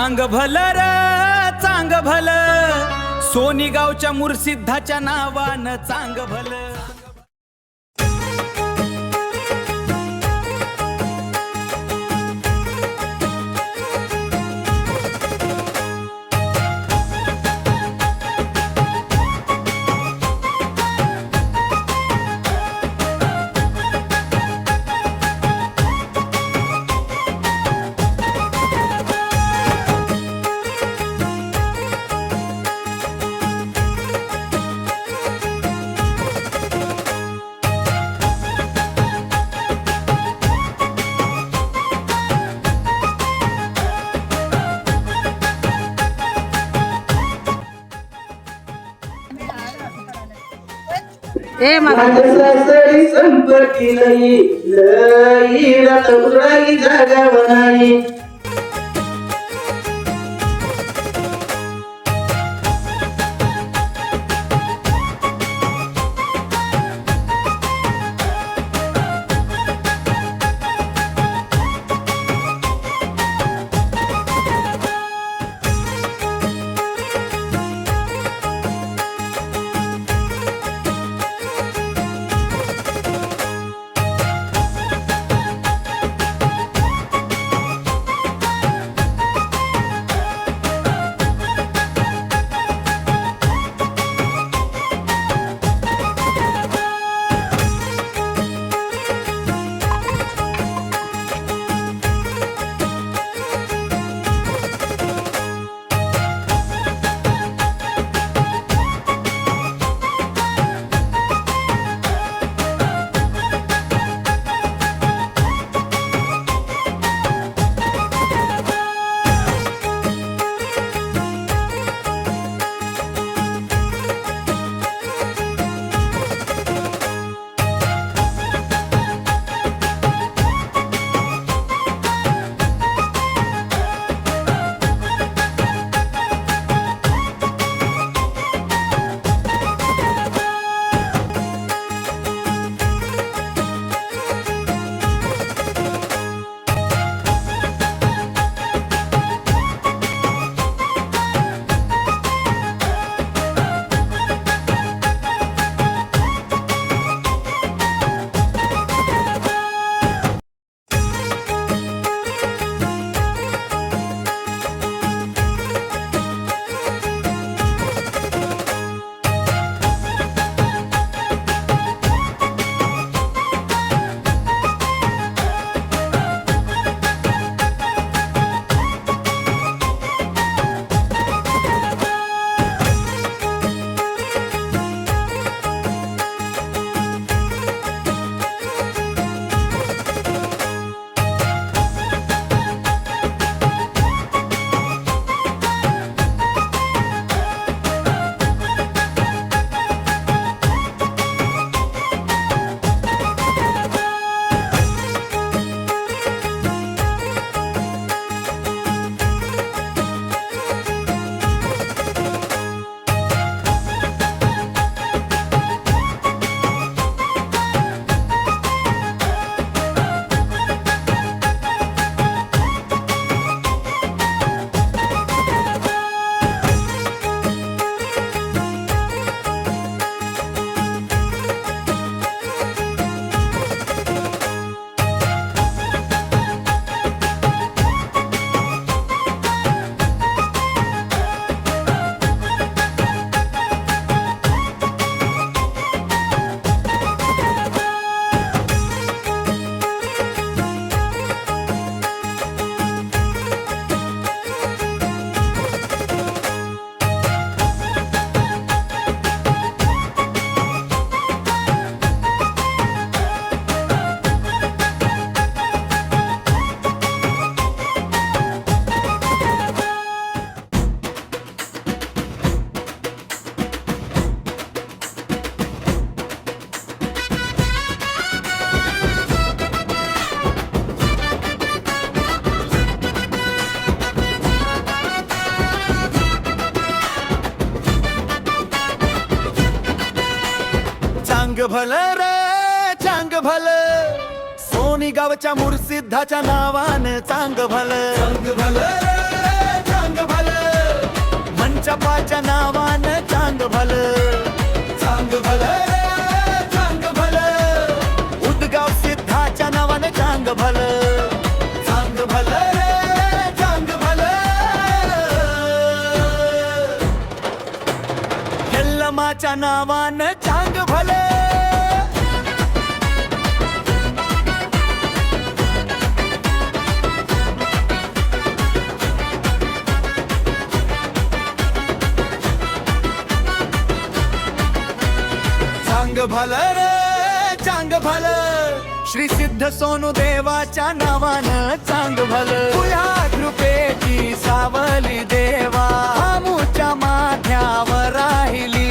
चांग भलं र चांग भलं, सोनी गावच्या मुरसिद्धाच्या नावानं चांग भलं. सासरी संपत्ती नाही लई रात उराई जागाव नाही. चांग भलं रे चांग भलं, सोनी गावच्या मुरसिद्धाच्या नावानं चांग भलं. चांग भलं रे चांग देवाच्या नावानं चांग भलं. चांग भलं रे चांग भलं, श्री सिद्ध सोनू देवाच्या नावानं चांग भलं. तुझ्या कृपेची सावली देवा आमुच्या माथ्यावर राहिली.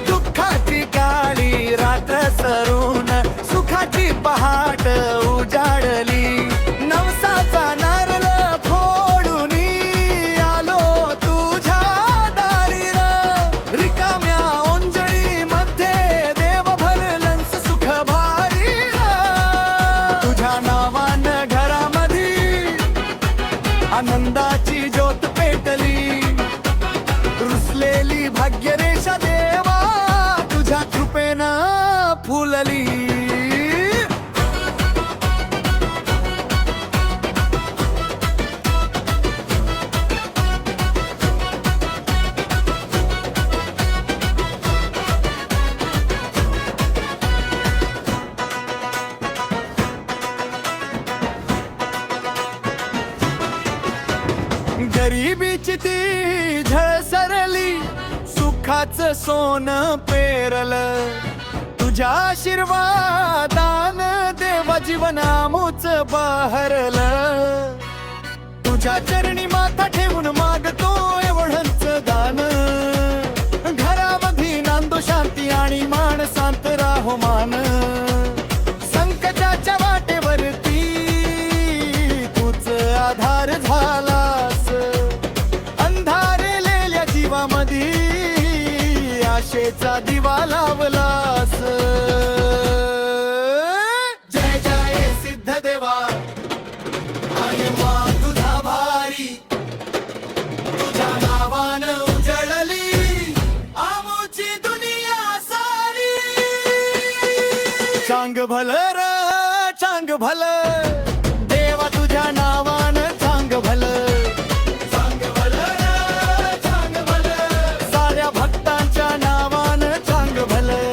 दुःखाची काळी रात्र सरून सुखाची पहाट उजाडली. नवसाचा नारळ फोडून आलो तुझ्या दारी र. रिकाम्या ओंजळी मध्ये देव भरलंस सुख भारी र. तुझ्या नावानं घरामध्ये आनंदाची ज्योत पेटली. रुसलेली भाग्यरेषा देवा तुझ्या कृपेनं फुलली. गरिबीची ती झळ सरली, सुखाचं सोनं पेरलं. तुझ्या आशीर्वादान देवा जीवन आमूच बहरलं. तुझ्या चरणी माथा ठेवून मागतो एवढंच दान. घरामध्ये नांदो शांती आणि माणसांत राहो मान. संकटाच्या वाटेवरती तूच आधार झालास. अंधारलेल्या जीवामध्ये आशेचा दिवा लावलास. जय जय सिद्ध देवा महिमा तुझा भारी. तुझ्या नावानं उजळली आमची दुनिया सारी. चांग भलं र चांग भलं, देवा तुझ्या नावानं चांग भलं. चांग भलं र चांग भलं, साऱ्या भक्तांच्या नावानं चांग भलं.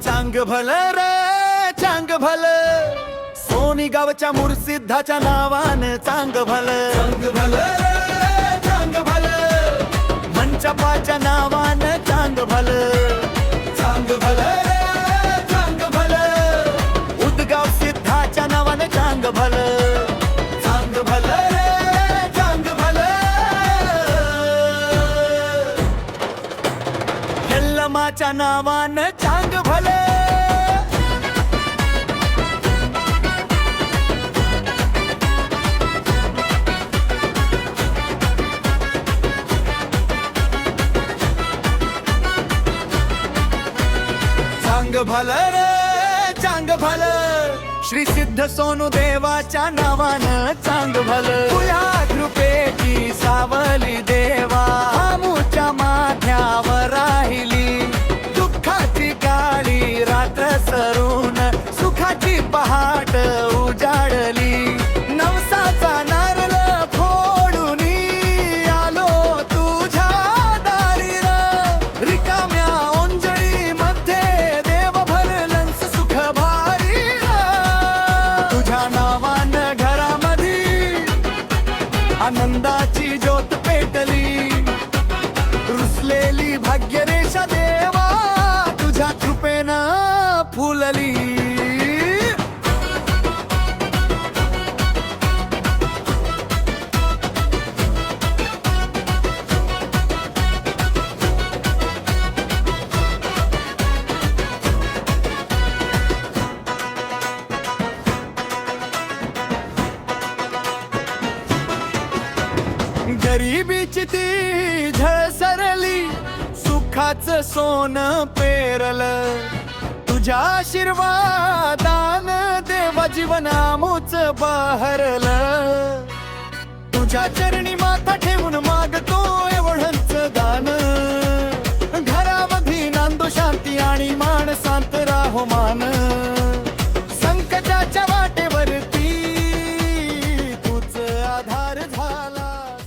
चांग भलं रे चांग भलं, सोनी गावच्या मुरसिद्धाच्या नावानं चांग भलं. चांग भलं रे चांग भलं, मंचपाच्या नावानं चांग भलं. चांग भलं रे चांग भलं, उदगाव सिद्धाच्या नावानं चांग भलं. चांग भलं रे चांग भलं, यल्लमाच्या नावानं चांग भलं. चांग भलं रे चांग भलं, श्री सिद्ध सोनू देवाच्या नावानं चांग भलं. तुझ्या कृपेची सावली देवा आमुच्या माथ्यावर राहिली. दुःखाची काळी रात्र सरून सुखाची पहाट उजाडली. नवसाचा नारळ फोडून आलो तुझ्या दारी र. रिकाम्या ओंजळी मध्ये देव भरलंस सुख भारी र. तुझ्या नावानं घरामध्ये आनंदाची ज्योत पेटली. रुसलेली भाग्यरेषा देवा तुझ्या कृपेनं फुलली. गरिबीची ती झळ सरली, सुखाचं सोनं पेरलं. तुझ्या आशीर्वादान देवा जीवन आमूच बहरलं. तुझ्या चरणी माथा ठेवून मागतो एवढंच दान. घरामध्ये नांदो शांती आणि माणसांत राहो मान. संकटाच्या वाटेवरती तूच आधार झालास.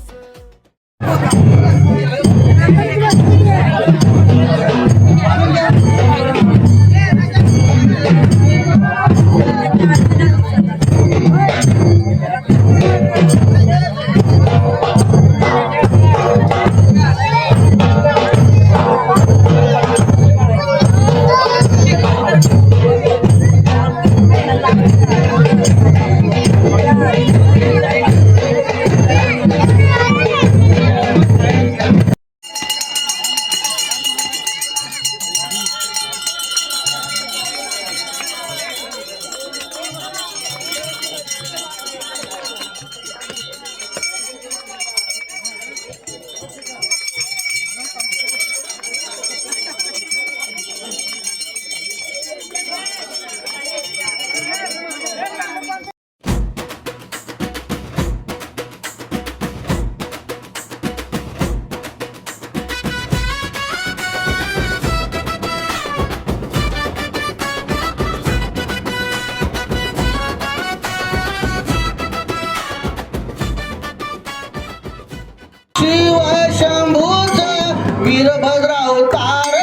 शिव शंभूचा वीरभद्र अवतार.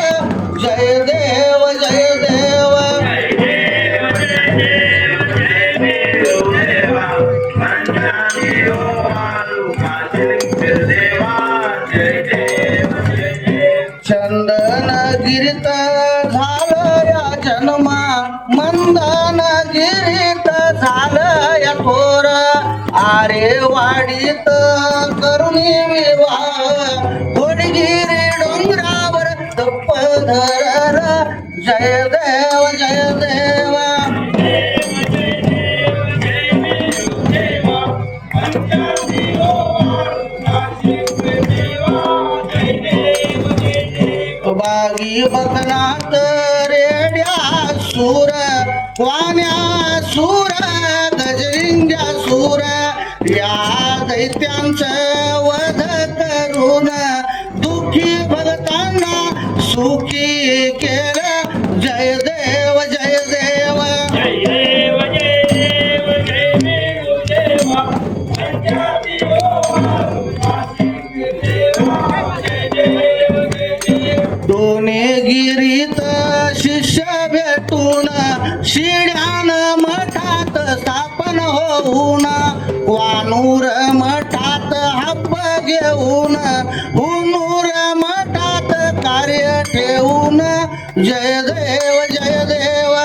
जय देव जय देव. चंदन गिरीत झालं या जन्मा, मंदन गिरीत झालं या थोर. आरे वाडीत करुणी विवाह, घोडगिरी डोंगरावर तपधर. जय देव जय देव. बागी बकनात रेड्या सूर, वाण्या सूर, गजरिंग्या सूर. या दैत्यांचं वध करून दुःखी भक्तांना सुखी केलं. जय देव जय देव. दोन्ही गिरीत शिष्य भेटून, शिड्यान मठात स्थापन होऊन. वानूर मठात हप्प घेऊन, हुनूर मठात कार्य ठेवून. जय देव जय देव.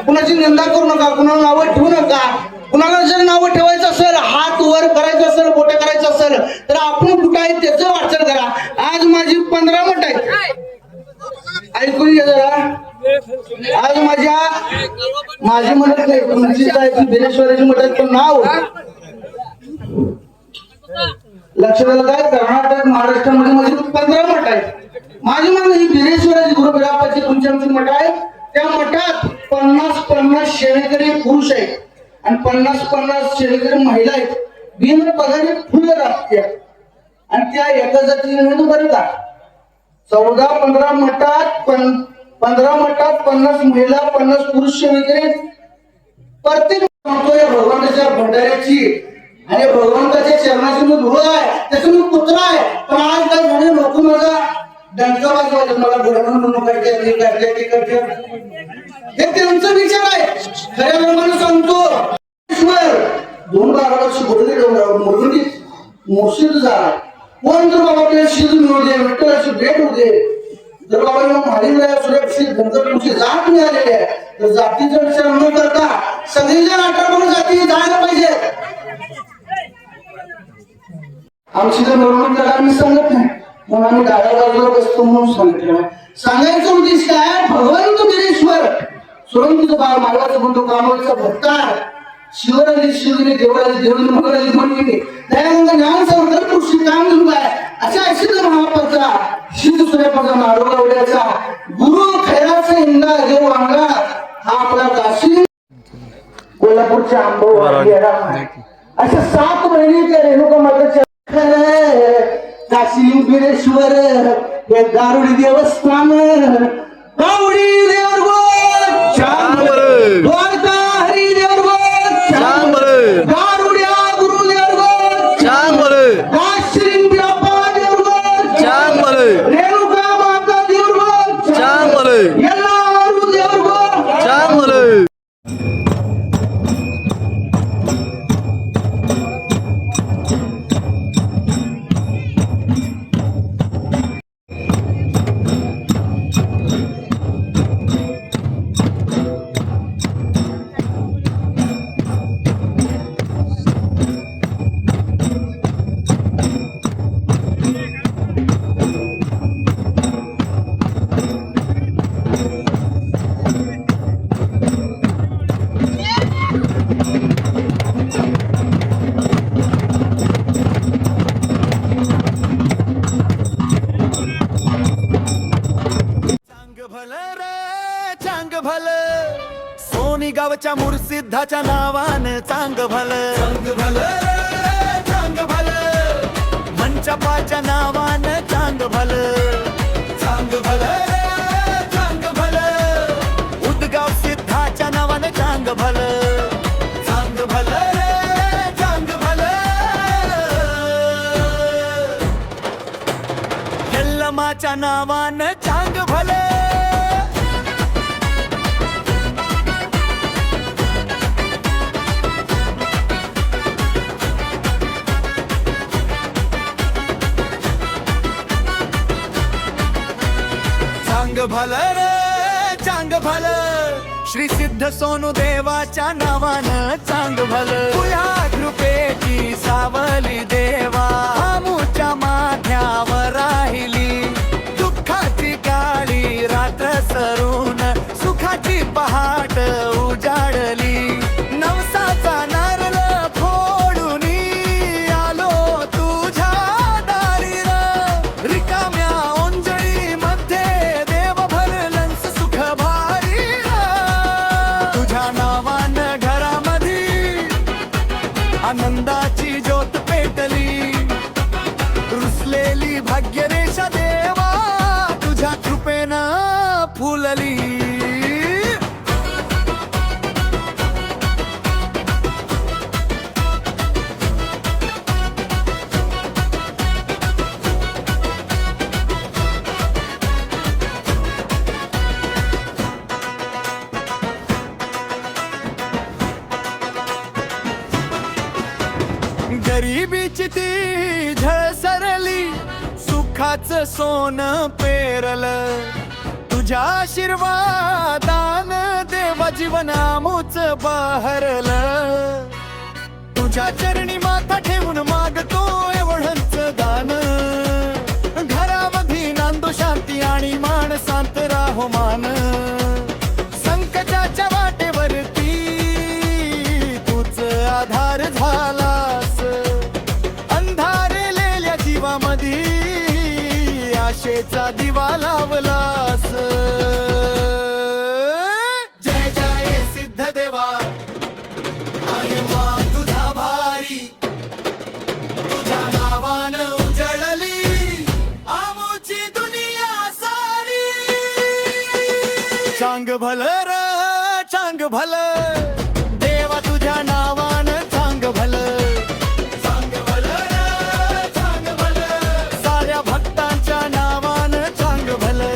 कुणाची निंदा करू नका, कुणाला नावं ठेवू नका. कुणाला जर नावं ठेवायचं असेल, हात वर करायचं असेल, बोटे करायचं असेल, तर आपण कुठं आहे त्याचं वाचन करा. आज माझी 15 मठ आहेत. ऐकून घ्या जरा. आज माझी म्हणत नाही, तुमची जायची बिरेश्वराची मठात पण नाव लक्ष द्यायला काय. कर्नाटक महाराष्ट्रामध्ये माझी 15 मठ आहेत. माझी म्हणणं ही बिरेश्वराची गुरुबिरापाची तुमची आमची मठ आहे. त्या मठात 50-50 शेणेकरी पुरुष आहेत आणि 50-50 शेणेकरी महिला आहेत. बिन पगारी फुलं राहत्या आणि त्या एका जातीने बरं का. 14-15 मठात 15 मठात 50 महिला 50 पुरुष वगैरे प्रत्येक या भगवंताच्या भंडाऱ्याची आणि भगवंताच्या चरणाची मी धूळ आहे त्याचं मी कुत्रा आहे. पण आज काय झाले लोक माझा डंका वाजवायचं मला घडवून हे त्यांचा विचार आहे. खऱ्या प्रमाणे सांगतो ईश्वर 2-12 वर्ष बोलले डोंगरावर मुरगुंडी मुर्शिद झाला. कोण जर बाबा आपल्याला शिज मिळू दे विठ्ठलाची भेट होऊ दे जर बाबा महादेवराया सुरक्षित गणपतीची जात मिळालेली आहे तर जातीचा विचार न करता सगळेजण 18 जाती जायला पाहिजे. आमची जर मिरवणूक त्याला आम्ही सांगत नाही म्हणून आम्ही डाव्या बाजूला बसतो म्हणून सांगितलं. सांगायचं उद्देश काय भगवंत गिरीश्वर सुरंगीचं बाळ मालवाचा बंधू कामोलीचा भक्तार शिवराजी शिवगिरी देवराजी देवराजी मंगळाजी म्हणून दयानंद ज्ञान संवर्धन कृषी काम धुरू आहे अशा असिद्ध महापाचा शिंद सूर्यापाचा नाडोगा उड्याचा गुरु खैराचा इंदा देव अंगा हा आपला काशी कोल्हापूरच्या आंबोली अशा 7 महिने त्या रेणुका माताच्या काशी बिरेश्वर हे दारुडी देवस्थान गावडी देवरगोट द्वारका हरी देवरगोट गारुड्या गुरु देवरगोट काश्री बिरापा देवरगोट रेणुका माता देवरगोट ಎಲ್ಲರೂ देवरगोट चांग भलं सोनी गावच्या मुरसिद्धाच्या नावानं चांग भलं चांग भलं मंचपाच्या नावानं चांग भलं चांग भलं उदगाव सिद्धाच्या नावानं चांग भलं चांग भलं यल्लमाच्या नावानं चांग भलं चांग भलं श्री सिद्ध सोनू देवाच्या नावानं चांग भलं तुझ्या कृपेची सावली देवा आमूच्या माथ्यावर राहिली दुःखाची काळी रात्र सरून सुखाची पहाट उजाडली नवसाचा नारळ फोडून आलो तुझ्या दारी रिकाम्या ओंजळी मध्ये देव भरलंस सुख भारी तुझ्या नावानं घरामध्ये आनंदाची ज्योत पेटली रुसलेली भाग्यरेषा देवा तुझ्या कृपेनं फुलली गरिबीची ती झळ सरली सुखाचं सोनं पेरलं तुझ्या आशीर्वादानं देवा जीवन आमूच बहरलं तुझ्या चरणी माथा ठेवून मागतो एवढंच दान घरामध्ये नांदो शांती आणि माणसांत राहो मान संकटाच्या वाटेवरती तूच आधार झालास अंधारलेल्या जीवामध्ये आशेचा दिवा लावलास जय जय सिद्ध देवा महिमा तुझा भारी तुझ्या नावानं उजळली आमूची दुनिया भलं र चांग भलं देवा तुझ्या नावानं चांग भलं चांग भलं र चांग भलं साऱ्या भक्तांच्या नावानं चांग भलं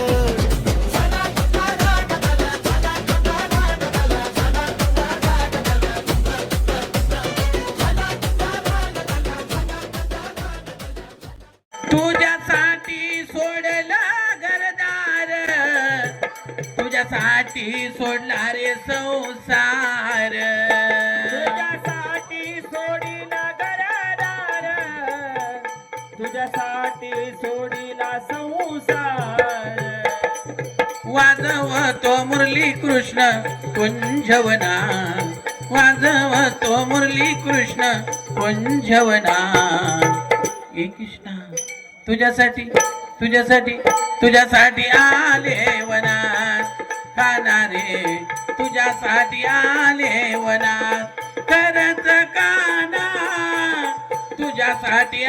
तुझ्यासाठी सोडला घरदार तुझ्यासाठी सोडला रे संसार तुझ्यासाठी सोडीला घरदार तुझ्यासाठी सोडीला संसार वाजवतो मुरली कृष्ण कुंजवना वाजवतो मुरली कृष्ण कुंजवना हे कृष्णा तुझ्यासाठी तुझ्यासाठी तुझ्यासाठी आले वनात काना रे तुझ्यासाठी आले वनात खरंच काना तुझ्यासाठी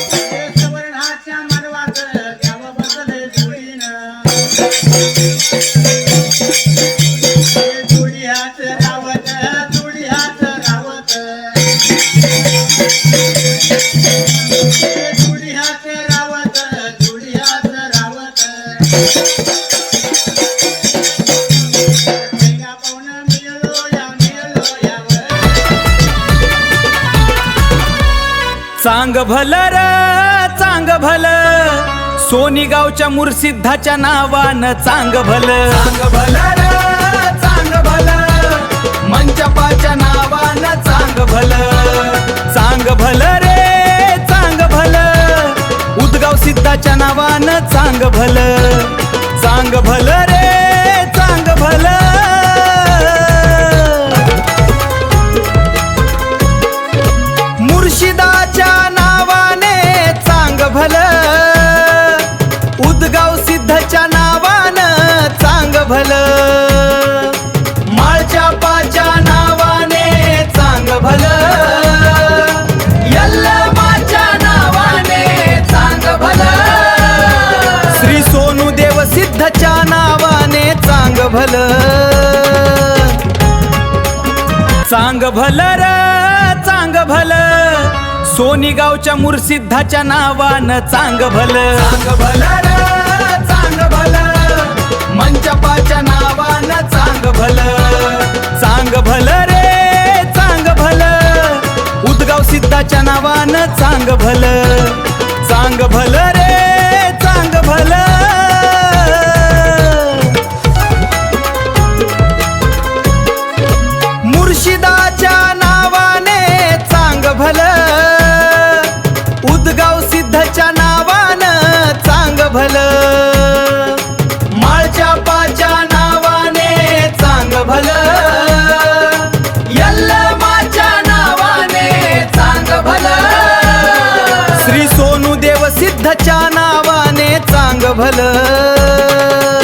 सवर्णाच्या मानवात घ्यावं बसले जोडीनं जोडी हात रावत जोडी हात रावत जोडी हात रावत जोडी हात रावत मेघा पाहुणा मिळलो यावर चांग भलं र चांग भलं सोनी गावच्या मुरसिद्धाच्या नावानं चांग भलं चांग भलं र चांग भलं मंचपाच्या नावानं चांग भलं चांग भलं रे चांग भलं उदगाव सिद्धाच्या नावानं चांग भलं चांग भलं रे चांग भलं मुर्शिदाच्या नावाने चांग भलं उदगाव सिद्धच्या नावानं चांग भलं माळच्या पाच्या नावाने चांग भलं यल्लमाच्या नावाने चांग भलं श्री सोनुदेव सिद्धच्या नावाने चांग भलं चांग भलं र चांग भलं सोनी गावच्या मुरसिद्धाच्या नावानं चांग भलं चांग भलं र चांग भलं मंचपाच्या नावानं चांग भलं चांग भलं रे चांग भलं उदगाव सिद्धाच्या नावानं चांग भलं चांग भलं रे चांग भलं मुर्शिदाच्या नावाने चांग भलं उदगाव सिद्धच्या नावानं चांग भलं माळच्या पाच्या नावाने चांग भलं यल्लमाच्या नावाने चांग भलं श्री सोनू देव सिद्धच्या नावाने चांग भलं